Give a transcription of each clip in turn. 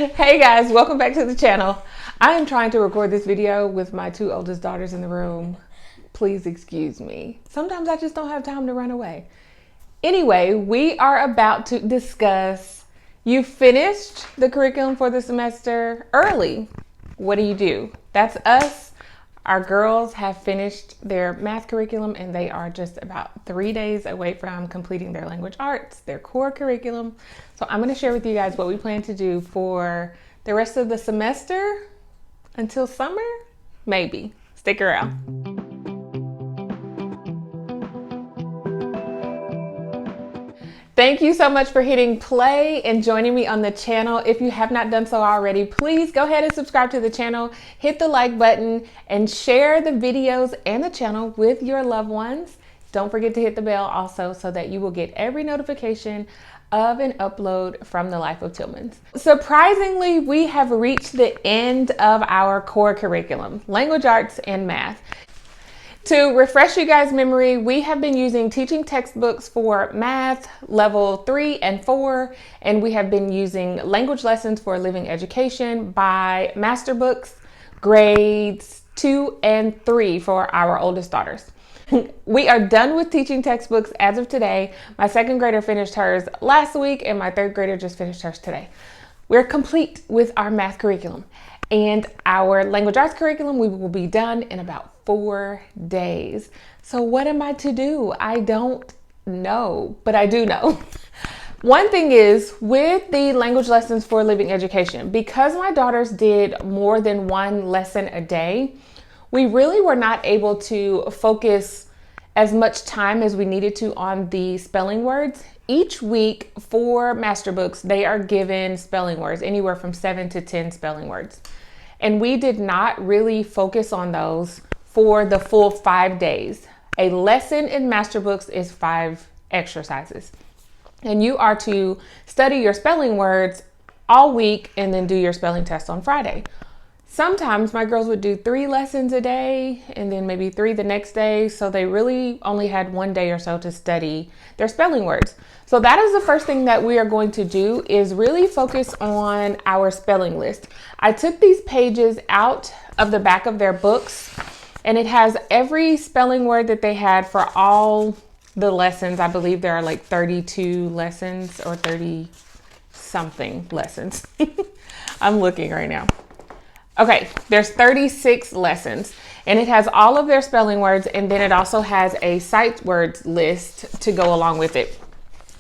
Hey guys, welcome back to the channel. I am trying to record this video with my two oldest daughters in the room. Please excuse me. Sometimes I just don't have time to run away. Anyway, we are about to discuss, you finished the curriculum for the semester early. What do? That's us. Our girls have finished their math curriculum and they are just about 3 days away from completing their language arts, their core curriculum. So I'm going to share with you guys what we plan to do for the rest of the semester until summer, maybe. Stick around. Thank you so much for hitting play and joining me on the channel. If you have not done so already, please go ahead and subscribe to the channel, hit the like button, and share the videos and the channel with your loved ones. Don't forget to hit the bell also so that you will get every notification of an upload from the Life of Tillmans. Surprisingly, we have reached the end of our core curriculum, language arts and math. To refresh you guys' memory, we have been using teaching textbooks for math level 3 and 4, and we have been using language lessons for living education by master books, grades 2 and 3 for our oldest daughters. We are done with teaching textbooks as of today. My second grader finished hers last week, and my third grader just finished hers today. We're complete with our math curriculum. And our language arts curriculum, we will be done in about 4 days. So what am I to do? I don't know, but I do know. One thing is with the language lessons for living education, because my daughters did more than one lesson a day, we really were not able to focus as much time as we needed to on the spelling words. Each week for master books, they are given spelling words, anywhere from 7 to 10 spelling words. And we did not really focus on those for the full 5 days. A lesson in master books is 5 exercises. And you are to study your spelling words all week and then do your spelling test on Friday. Sometimes my girls would do 3 lessons a day and then maybe 3 the next day. So they really only had 1 day or so to study their spelling words. So that is the first thing that we are going to do, is really focus on our spelling list. I took these pages out of the back of their books, and it has every spelling word that they had for all the lessons. I believe there are like 32 lessons or 30 something lessons. I'm looking right now. Okay, there's 36 lessons, and it has all of their spelling words, and then it also has a sight words list to go along with it.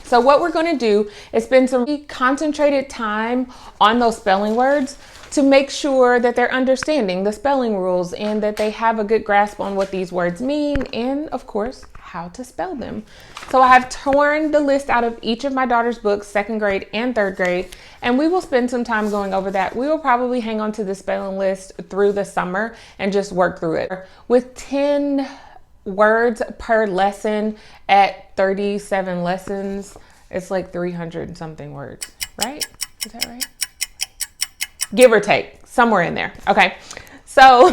So what we're going to do is spend some concentrated time on those spelling words to make sure that they're understanding the spelling rules and that they have a good grasp on what these words mean and, of course, how to spell them. So I have torn the list out of each of my daughter's books, 2nd grade and 3rd grade, and we will spend some time going over that. We will probably hang on to the spelling list through the summer and just work through it. With 10 words per lesson at 37 lessons, it's like 300 and something words, right? Is that right? Give or take, somewhere in there. Okay, so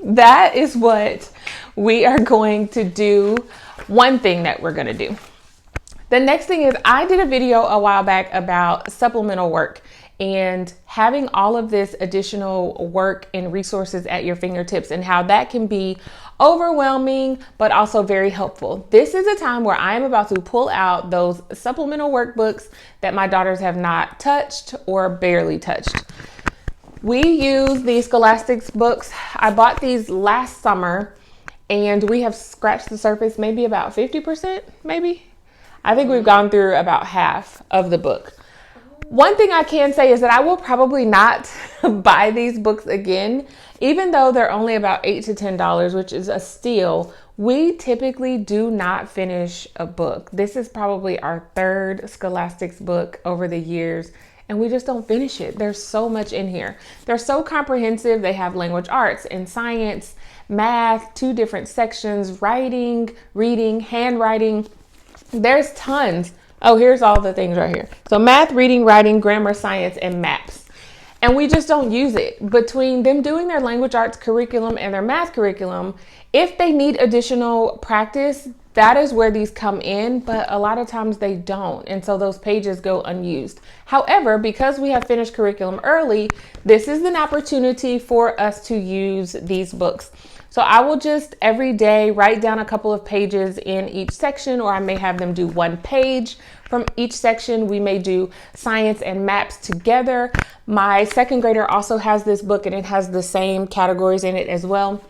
that is what we are going to do. One thing that we're going to do. The next thing is, I did a video a while back about supplemental work and having all of this additional work and resources at your fingertips and how that can be overwhelming, but also very helpful. This is a time where I am about to pull out those supplemental workbooks that my daughters have not touched or barely touched. We use the Scholastics books. I bought these last summer and we have scratched the surface, maybe about 50%, maybe. I think we've gone through about half of the book. One thing I can say is that I will probably not buy these books again, even though they're only about $8 to $10, which is a steal. We typically do not finish a book. This is probably our 3rd Scholastics book over the years, and we just don't finish it. There's so much in here. They're so comprehensive. They have language arts and science, math, 2 different sections, writing, reading, handwriting. There's tons. Oh, here's all the things right here. So math, reading, writing, grammar, science, and maps. and we just don't use it. Between them doing their language arts curriculum and their math curriculum, if they need additional practice, that is where these come in, but a lot of times they don't. And so those pages go unused. However, because we have finished curriculum early, this is an opportunity for us to use these books. So I will just every day write down a couple of pages in each section, or I may have them do one page from each section. We may do science and maps together. My second grader also has this book, and it has the same categories in it as well.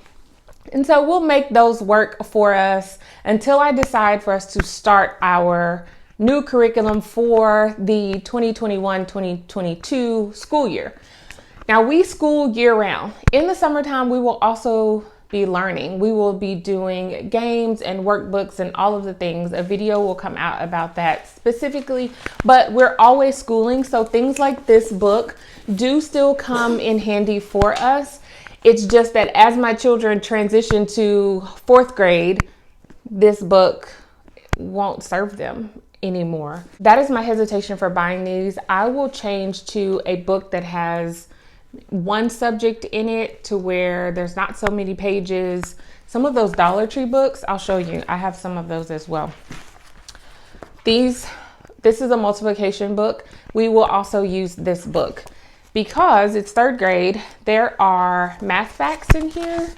And so we'll make those work for us until I decide for us to start our new curriculum for the 2021-2022 school year. Now, we school year round. In the summertime, we will also be learning. We will be doing games and workbooks and all of the things. A video will come out about that specifically, but we're always schooling. So things like this book do still come in handy for us. It's just that as my children transition to 4th grade, this book won't serve them anymore. That is my hesitation for buying these. I will change to a book that has one subject in it to where there's not so many pages. Some of those Dollar Tree books, I'll show you. I have some of those as well. This is a multiplication book. We will also use this book. Because it's 3rd grade, there are math facts in here.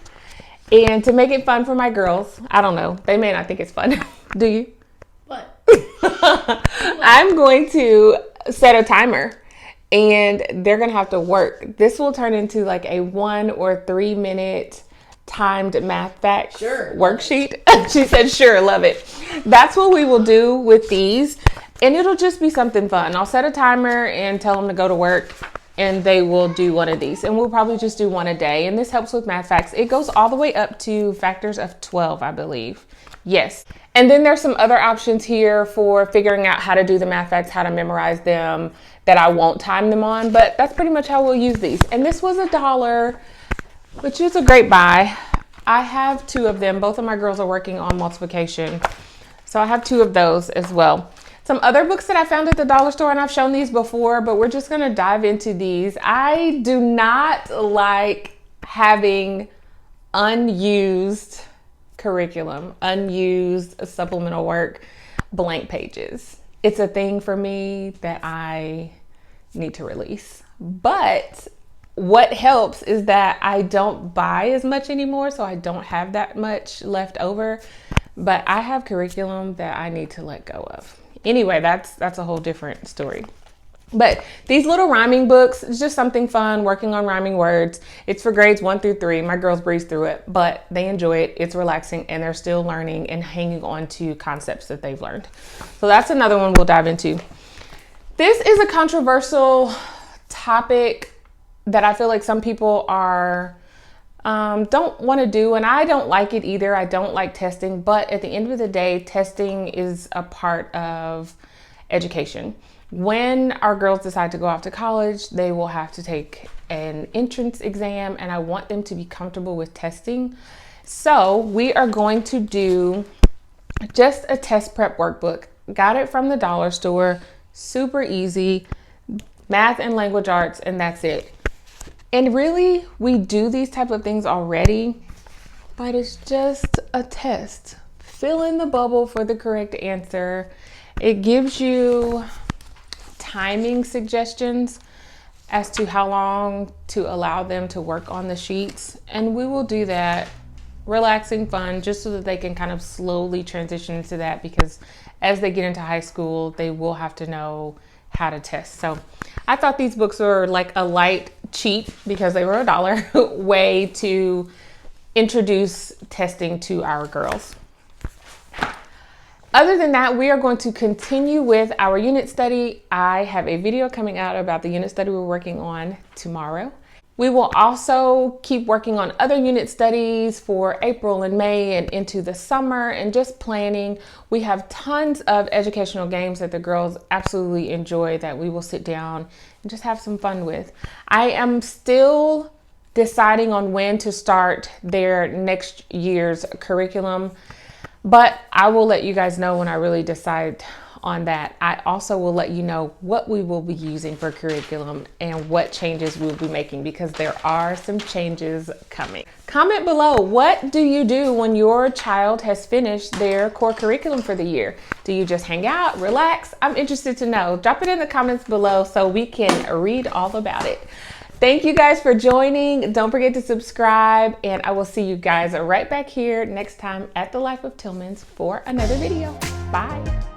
And to make it fun for my girls, I don't know, they may not think it's fun. Do you? What? I'm going to set a timer and they're going to have to work. This will turn into like a 1 or 3 minute timed math facts worksheet. She said, sure, love it. That's what we will do with these. And it'll just be something fun. I'll set a timer and tell them to go to work, and they will do one of these, and we'll probably just do one a day. And this helps with math facts. It goes all the way up to factors of 12, I believe. Yes. And then there's some other options here for figuring out how to do the math facts, how to memorize them, that I won't time them on, but that's pretty much how we'll use these. And this was $1, which is a great buy. I have 2 of them. Both of my girls are working on multiplication, so I have 2 of those as well. Some other books that I found at the dollar store, and I've shown these before, but we're just going to dive into these. I do not like having unused curriculum, unused supplemental work, blank pages. It's a thing for me that I need to release. But what helps is that I don't buy as much anymore, so I don't have that much left over. But I have curriculum that I need to let go of. Anyway, that's a whole different story. But these little rhyming books, it's just something fun, working on rhyming words. It's for grades 1 through 3. My girls breeze through it, but they enjoy it. It's relaxing, and they're still learning and hanging on to concepts that they've learned. So that's another one we'll dive into. This is a controversial topic that I feel like some people don't want to do, and I don't like it either. I don't like testing, but at the end of the day, testing is a part of education. When our girls decide to go off to college, they will have to take an entrance exam, and I want them to be comfortable with testing. So we are going to do just a test prep workbook. Got it from the dollar store, super easy, math and language arts, and that's it. And really, we do these type of things already, but it's just a test. Fill in the bubble for the correct answer. It gives you timing suggestions as to how long to allow them to work on the sheets. And we will do that, relaxing, fun, just so that they can kind of slowly transition into that, because as they get into high school, they will have to know how to test. So I thought these books were like a light cheap, because they were $1 way to introduce testing to our girls. Other than that, we are going to continue with our unit study. I have a video coming out about the unit study we're working on tomorrow. We will also keep working on other unit studies for April and May and into the summer, and just planning. We have tons of educational games that the girls absolutely enjoy that we will sit down and just have some fun with. I am still deciding on when to start their next year's curriculum, but I will let you guys know when I really decide on that, I also will let you know what we will be using for curriculum and what changes we'll be making, because there are some changes coming. Comment below, what do you do when your child has finished their core curriculum for the year? Do you just hang out, relax? I'm interested to know. Drop it in the comments below so we can read all about it. Thank you guys for joining. Don't forget to subscribe, and I will see you guys right back here next time at the Life of Tillmans for another video. Bye.